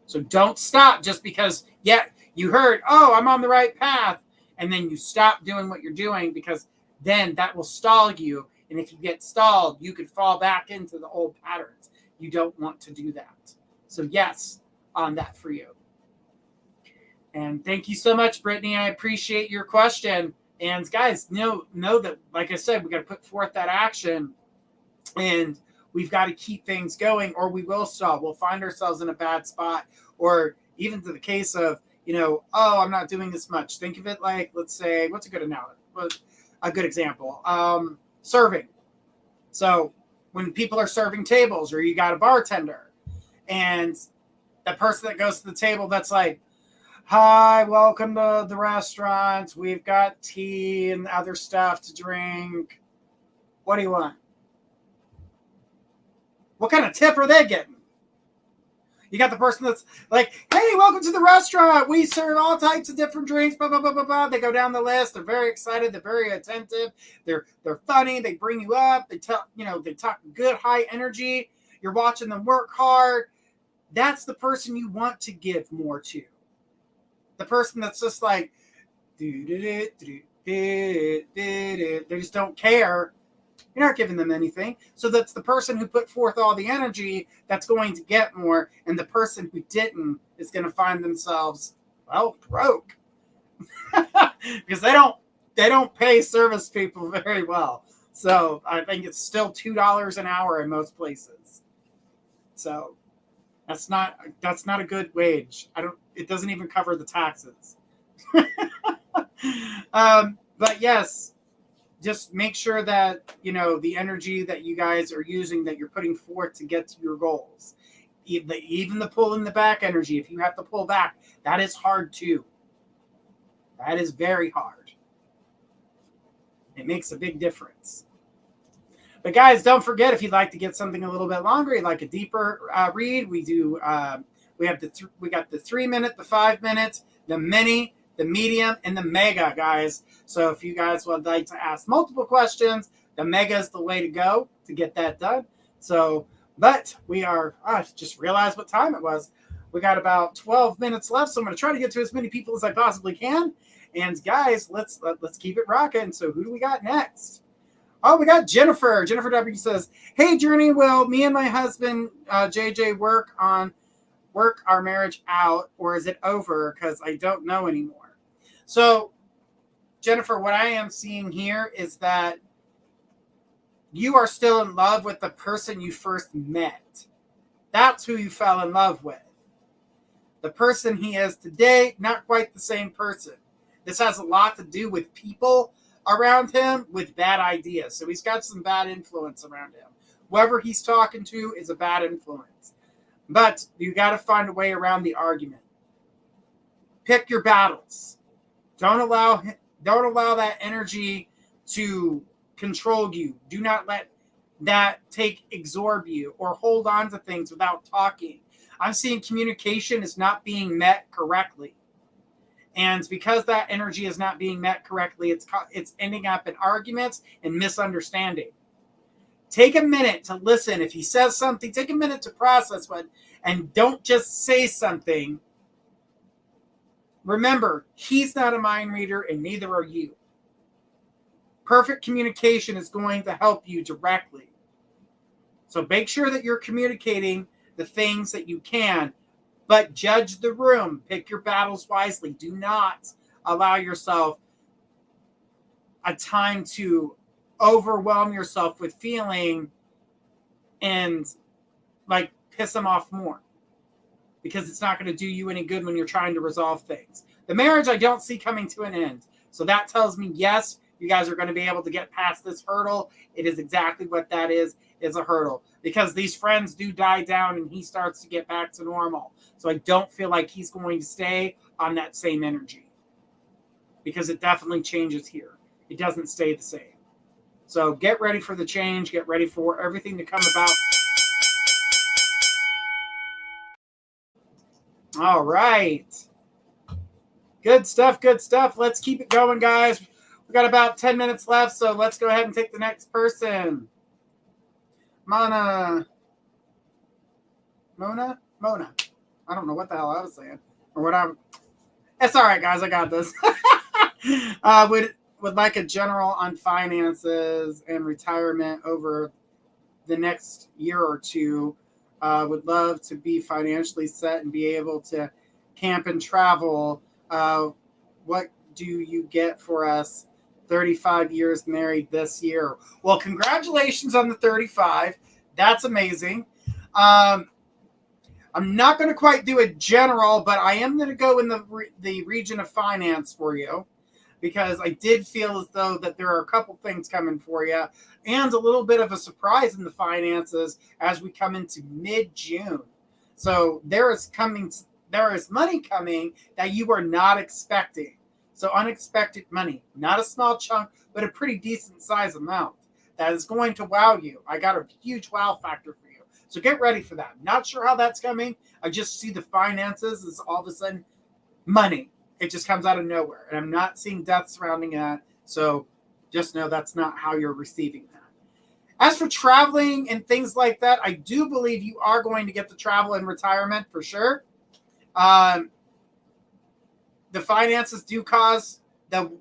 So don't stop just because, you heard, oh, I'm on the right path, and then you stop doing what you're doing, because then that will stall you. And if you get stalled, you could fall back into the old patterns. You don't want to do that. So yes, on that for you. And thank you so much, Brittany. I appreciate your question. And guys, know that, like I said, we got to put forth that action, and we've got to keep things going, or we will stall. We'll find ourselves in a bad spot, or even to the case of, oh, I'm not doing this much. Think of it like, let's say, what's a good analogy? A good example. Serving. So when people are serving tables, or you got a bartender, and the person that goes to the table that's like, Hi, welcome to the restaurant. We've got tea and other stuff to drink. What do you want? What kind of tip are they getting? You got the person that's like, hey, welcome to the restaurant. We serve all types of different drinks, blah, blah, blah, blah, blah. They go down the list. They're very excited. They're very attentive. They're funny. They bring you up. They talk good, high energy. You're watching them work hard. That's the person you want to give more to. The person that's just like, they just don't care. You're not giving them anything. So that's the person who put forth all the energy that's going to get more, and the person who didn't is going to find themselves, well, broke. Because they don't pay service people very well. So I think it's still $2 an hour in most places. So that's not a good wage. It doesn't even cover the taxes. But yes, just make sure that, the energy that you guys are using, that you're putting forth to get to your goals. Even the pulling the back energy, if you have to pull back, that is hard too. That is very hard. It makes a big difference. But guys, don't forget, if you'd like to get something a little bit longer, you'd like a deeper read, we do. We got the 3 minute, the 5 minutes, the mini, the medium, and the mega, guys. So if you guys would like to ask multiple questions, the mega is the way to go to get that done. So, but I just realized what time it was. We got about 12 minutes left, so I'm going to try to get to as many people as I possibly can. And guys, let's keep it rocking. So who do we got next? Oh, we got Jennifer. Jennifer W says, hey, Journey, will me and my husband, JJ, work our marriage out, or is it over? Because I don't know anymore. So, Jennifer, what I am seeing here is that you are still in love with the person you first met. That's who you fell in love with. The person he is today, not quite the same person. This has a lot to do with people around him with bad ideas. So he's got some bad influence around him. Whoever he's talking to is a bad influence. But you got to find a way around the argument. Pick your battles. Don't allow that energy to control you. Do not let that absorb you or hold on to things without talking. I'm seeing communication is not being met correctly. And because that energy is not being met correctly, it's ending up in arguments and misunderstanding. Take a minute to listen. If he says something, take a minute to process what, and don't just say something. Remember, he's not a mind reader and neither are you. Perfect communication is going to help you directly. So make sure that you're communicating the things that you can, but judge the room. Pick your battles wisely. Do not allow yourself a time to overwhelm yourself with feeling and like piss them off more, because it's not going to do you any good when you're trying to resolve things. The marriage I don't see coming to an end. So that tells me, yes, you guys are going to be able to get past this hurdle. It is exactly what that is a hurdle, because these friends do die down and he starts to get back to normal. So I don't feel like he's going to stay on that same energy, because it definitely changes here. It doesn't stay the same. So get ready for the change. Get ready for everything to come about. All right. Good stuff. Good stuff. Let's keep it going, guys. We got about 10 minutes left, so let's go ahead and take the next person. Mona. I don't know what the hell I was saying. Or what I'm... It's all right, guys. I got this. Would like a general on finances and retirement over the next year or two. Would love to be financially set and be able to camp and travel. What do you get for us? 35 years married this year. Well, congratulations on the 35. That's amazing. I'm not going to quite do a general, but I am going to go in the region of finance for you, because I did feel as though that there are a couple things coming for you and a little bit of a surprise in the finances as we come into mid-June. So there there is money coming that you are not expecting. So unexpected money, not a small chunk, but a pretty decent size amount that is going to wow you. I got a huge wow factor for you. So get ready for that. Not sure how that's coming. I just see the finances is all of a sudden money. It just comes out of nowhere. And I'm not seeing death surrounding that. So just know that's not how you're receiving that. As for traveling and things like that, I do believe you are going to get the travel in retirement for sure. The finances do cause the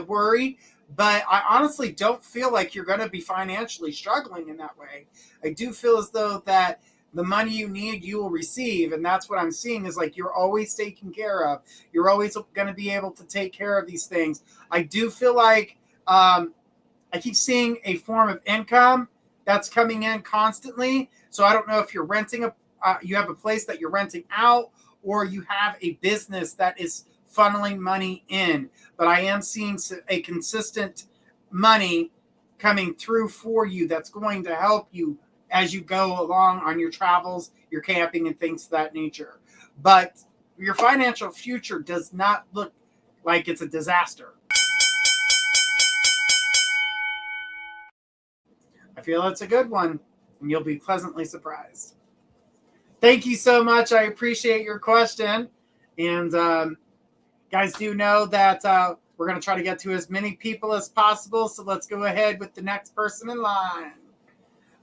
worry, but I honestly don't feel like you're going to be financially struggling in that way. I do feel as though that the money you need, you will receive. And that's what I'm seeing is like you're always taken care of. You're always going to be able to take care of these things. I do feel like I keep seeing a form of income that's coming in constantly. So I don't know if you're renting you have a place that you're renting out, or you have a business that is funneling money in. But I am seeing a consistent money coming through for you that's going to help you as you go along on your travels, your camping, and things of that nature. But your financial future does not look like it's a disaster. I feel it's a good one, and you'll be pleasantly surprised. Thank you so much. I appreciate your question. And guys do know that we're going to try to get to as many people as possible. So let's go ahead with the next person in line.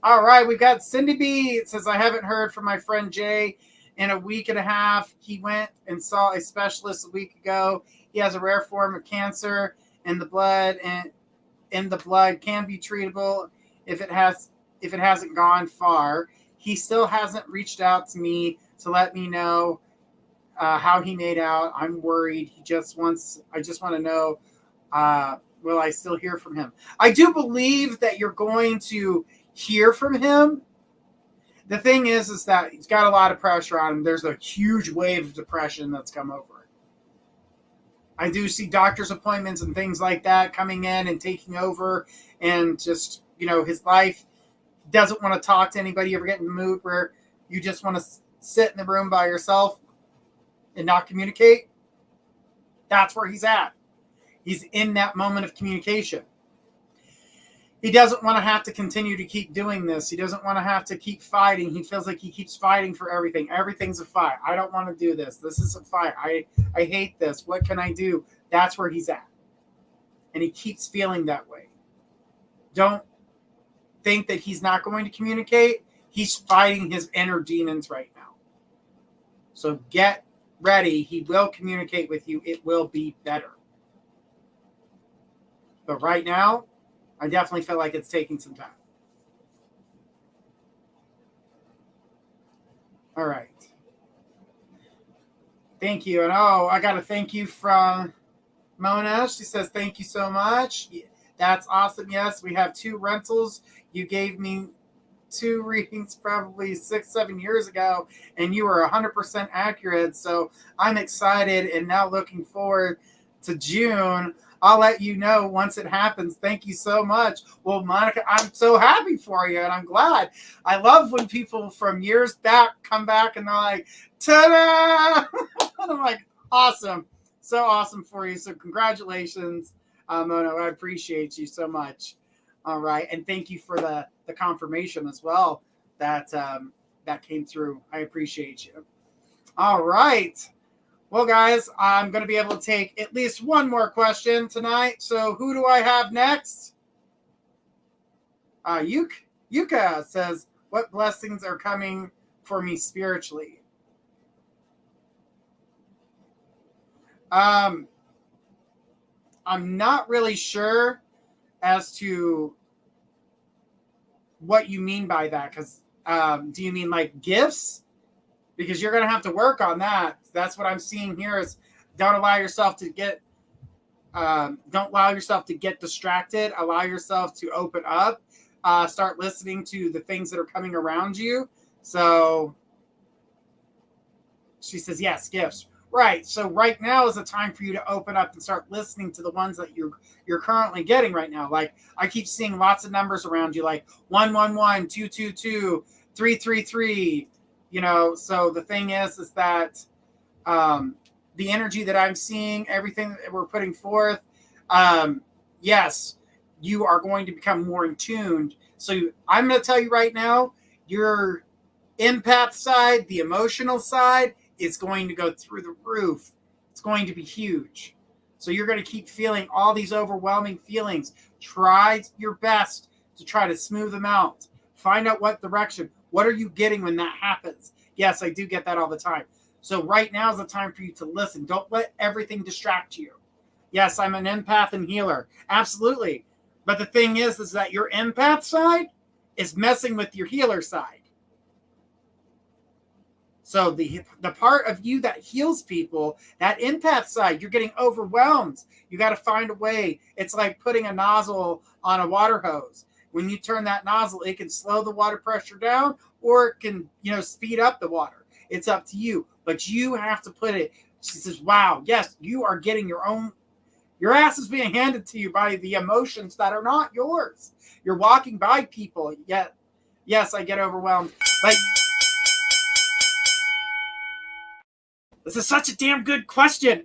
All right, we've got Cindy B. It says, I haven't heard from my friend Jay in a week and a half. He went and saw a specialist a week ago. He has a rare form of cancer in the blood, and in the blood can be treatable if it hasn't gone far. He still hasn't reached out to me to let me know how he made out. I'm worried. I just want to know, will I still hear from him? I do believe that you're going to hear from him. The thing is that he's got a lot of pressure on him. There's a huge wave of depression that's come over. I do see doctor's appointments and things like that coming in and taking over, and just, his life. He doesn't want to talk to anybody. You ever get in the mood where you just want to sit in the room by yourself and not communicate? That's where he's at. He's in that moment of communication. He doesn't want to have to continue to keep doing this. He doesn't want to have to keep fighting. He feels like he keeps fighting for everything. Everything's a fight. I don't want to do this. This is a fight. I hate this. What can I do? That's where he's at. And he keeps feeling that way. Don't think that he's not going to communicate. He's fighting his inner demons right now. So get ready. He will communicate with you. It will be better. But right now, I definitely feel like it's taking some time. All right. Thank you. And I got a thank you from Mona. She says, thank you so much. That's awesome. Yes, we have 2 rentals. You gave me 2 readings probably 6-7 years ago, and you were 100% accurate. So I'm excited and now looking forward to June. I'll let you know once it happens. Thank you so much. Well, Monica, I'm so happy for you, and I'm glad. I love when people from years back come back and they're like, ta-da! And I'm like, awesome. So awesome for you. So congratulations, Mona. I appreciate you so much. All right. And thank you for the confirmation as well that came through. I appreciate you. All right. Well, guys, I'm going to be able to take at least one more question tonight. So who do I have next? Yuka says, what blessings are coming for me spiritually? I'm not really sure as to what you mean by that. Because do you mean like gifts? Because you're going to have to work on that. That's what I'm seeing here is don't allow yourself to get distracted. Allow yourself to open up. Start listening to the things that are coming around you. So she says, yes, gifts. Right. So right now is the time for you to open up and start listening to the ones that you're currently getting right now. Like I keep seeing lots of numbers around you, like 111, 222, 333. So the thing is that the energy that I'm seeing, everything that we're putting forth, yes, you are going to become more in tuned. So I'm going to tell you right now, your empath side, the emotional side, is going to go through the roof. It's going to be huge. So you're going to keep feeling all these overwhelming feelings. Try your best to try to smooth them out. Find out what direction. What are you getting when that happens? Yes, I do get that all the time. So right now is the time for you to listen. Don't let everything distract you. Yes, I'm an empath and healer. Absolutely. But the thing is that your empath side is messing with your healer side. So the part of you that heals people, that empath side, you're getting overwhelmed. You got to find a way. It's like putting a nozzle on a water hose. When you turn that nozzle, it can slow the water pressure down, or it can, speed up the water. It's up to you. But you have to put it. She says, wow, yes, you are getting your ass is being handed to you by the emotions that are not yours. You're walking by people. Yet, yes, I get overwhelmed. But this is such a damn good question.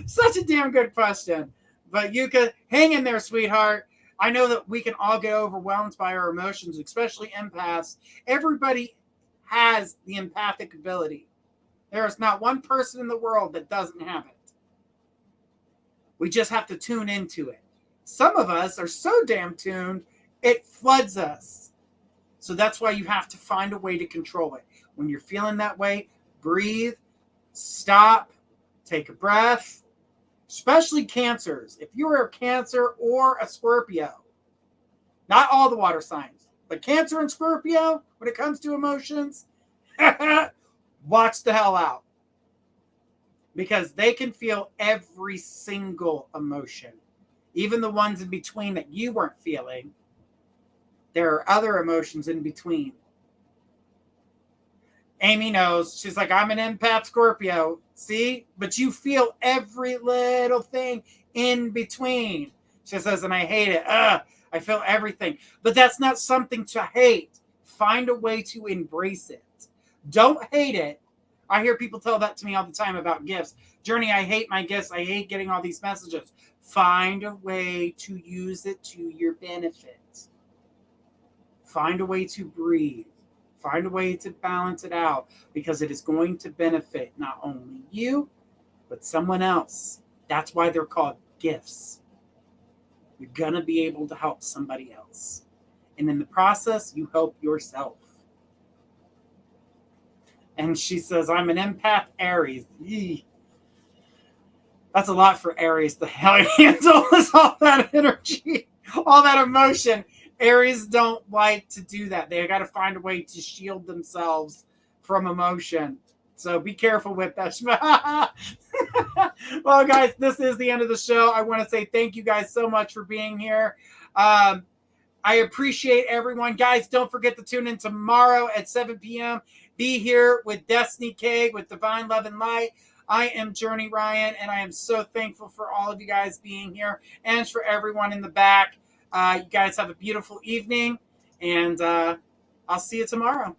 Such a damn good question. But you could hang in there, sweetheart. I know that we can all get overwhelmed by our emotions, especially empaths. Everybody has the empathic ability. There is not one person in the world that doesn't have it. We just have to tune into it. Some of us are so damn tuned, it floods us. So that's why you have to find a way to control it. When you're feeling that way, breathe, stop, take a breath. Especially cancers. If you're a Cancer or a Scorpio, not all the water signs, but Cancer and Scorpio, when it comes to emotions, watch the hell out. Because they can feel every single emotion, even the ones in between that you weren't feeling. There are other emotions in between. Amy knows. She's like, I'm an empath Scorpio. See? But you feel every little thing in between. She says, and I hate it. I feel everything. But that's not something to hate. Find a way to embrace it. Don't hate it. I hear people tell that to me all the time about gifts. Journey, I hate my gifts. I hate getting all these messages. Find a way to use it to your benefit. Find a way to breathe. Find a way to balance it out, because it is going to benefit not only you, but someone else. That's why they're called gifts. You're going to be able to help somebody else. And in the process, you help yourself. And she says, I'm an empath Aries. Eee. That's a lot for Aries to handle all that energy, all that emotion. Aries don't like to do that. They got to find a way to shield themselves from emotion. So be careful with that. Well, guys, this is the end of the show. I want to say thank you guys so much for being here. I appreciate everyone. Guys, don't forget to tune in tomorrow at 7 p.m. Be here with Destiny K, with Divine Love and Light. I am Journey Ryan, and I am so thankful for all of you guys being here and for everyone in the back. You guys have a beautiful evening, and I'll see you tomorrow.